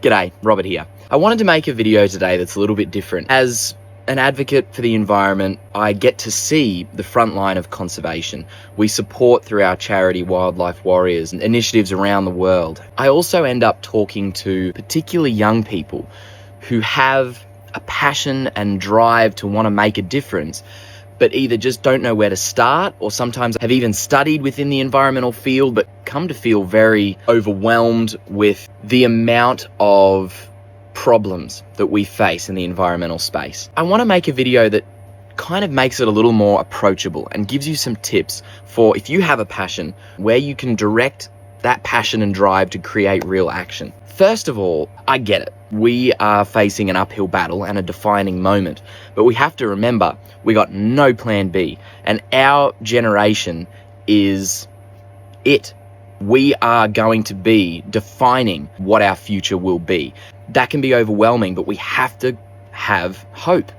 G'day, Robert here. I wanted to make a video today that's a little bit different. As an advocate for the environment, I get to see the front line of conservation. We support through our charity Wildlife Warriors and initiatives around the world. I also end up talking to particularly young people who have a passion and drive to want to make a difference, but either just don't know where to start, or sometimes have even studied within the environmental field, but come to feel very overwhelmed with the amount of problems that we face in the environmental space. I want to make a video that kind of makes it a little more approachable and gives you some tips for, if you have a passion, where you can direct that passion and drive to create real action. First of all, I get it. We are facing an uphill battle and a defining moment, but we have to remember we got no plan B, and our generation is it. We are going to be defining what our future will be. That can be overwhelming, but we have to have hope.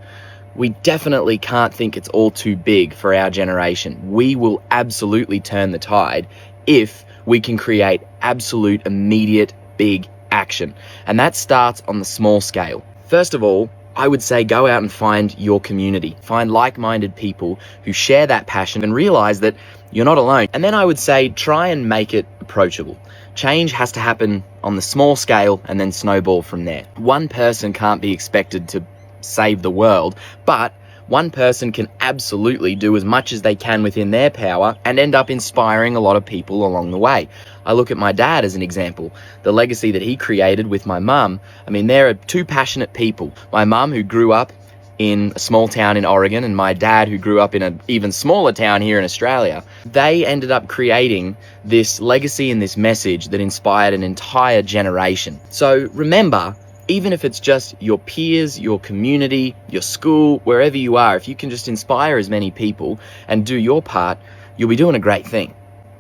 We definitely can't think it's all too big for our generation. We will absolutely turn the tide if we can create absolute, immediate, big action. And that starts on the small scale. First of all, I would say go out and find your community. Find like-minded people who share that passion and realize that you're not alone. And then I would say try and make it approachable. Change has to happen on the small scale and then snowball from there. One person can't be expected to save the world, but one person can absolutely do as much as they can within their power and end up inspiring a lot of people along the way. I look at my dad as an example. The legacy that he created with my mum, I mean, there are two passionate people. My mum, who grew up in a small town in Oregon, and my dad, who grew up in an even smaller town here in Australia. They ended up creating this legacy and this message that inspired an entire generation. So remember, even if it's just your peers, your community, your school, wherever you are, if you can just inspire as many people and do your part, you'll be doing a great thing.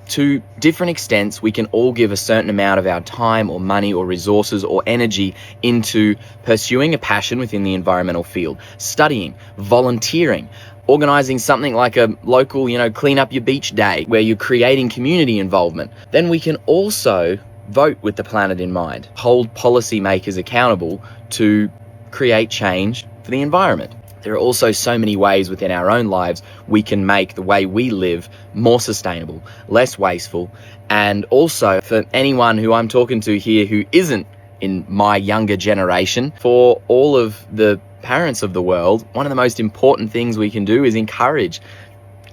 To different extents, we can all give a certain amount of our time or money or resources or energy into pursuing a passion within the environmental field, studying, volunteering, organizing something like a local, clean up your beach day where you're creating community involvement. Then we can also vote with the planet in mind, hold policymakers accountable to create change for the environment. There are also so many ways within our own lives we can make the way we live more sustainable, less wasteful, and also for anyone who I'm talking to here who isn't in my younger generation, for all of the parents of the world, one of the most important things we can do is encourage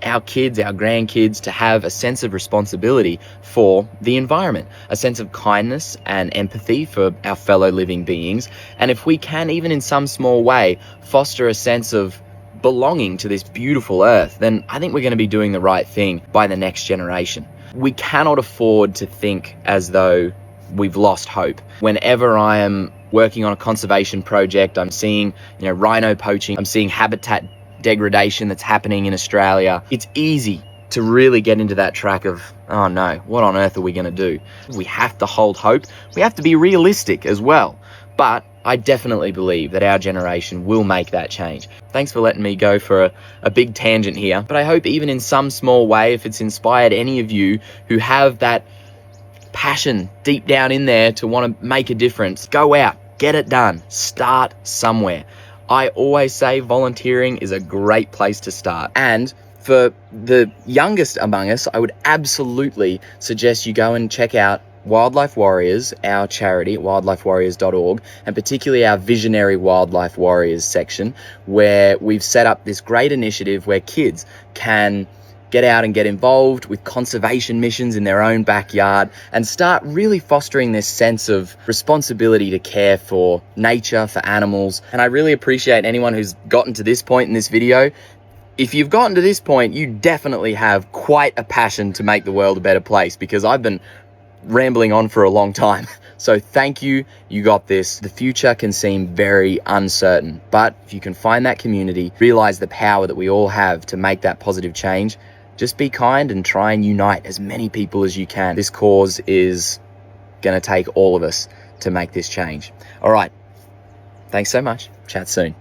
our kids, our grandkids, to have a sense of responsibility for the environment, a sense of kindness and empathy for our fellow living beings. And if we can, even in some small way, foster a sense of belonging to this beautiful earth, then I think we're going to be doing the right thing by the next generation. We cannot afford to think as though we've lost hope. Whenever I am working on a conservation project, I'm seeing, rhino poaching, I'm seeing habitat degradation that's happening in Australia, it's easy to really get into that track of, oh no, what on earth are we going to do? We have to hold hope. We have to be realistic as well. But I definitely believe that our generation will make that change. Thanks for letting me go for a big tangent here. But I hope even in some small way, if it's inspired any of you who have that passion deep down in there to want to make a difference, go out, get it done, start somewhere. I always say volunteering is a great place to start. And for the youngest among us, I would absolutely suggest you go and check out Wildlife Warriors, our charity, wildlifewarriors.org, and particularly our Visionary Wildlife Warriors section, where we've set up this great initiative where kids can get out and get involved with conservation missions in their own backyard and start really fostering this sense of responsibility to care for nature, for animals. And I really appreciate anyone who's gotten to this point in this video. If you've gotten to this point, you definitely have quite a passion to make the world a better place, because I've been rambling on for a long time. So thank you, you got this. The future can seem very uncertain, but if you can find that community, realize the power that we all have to make that positive change, just be kind and try and unite as many people as you can. This cause is going to take all of us to make this change. All right. Thanks so much. Chat soon.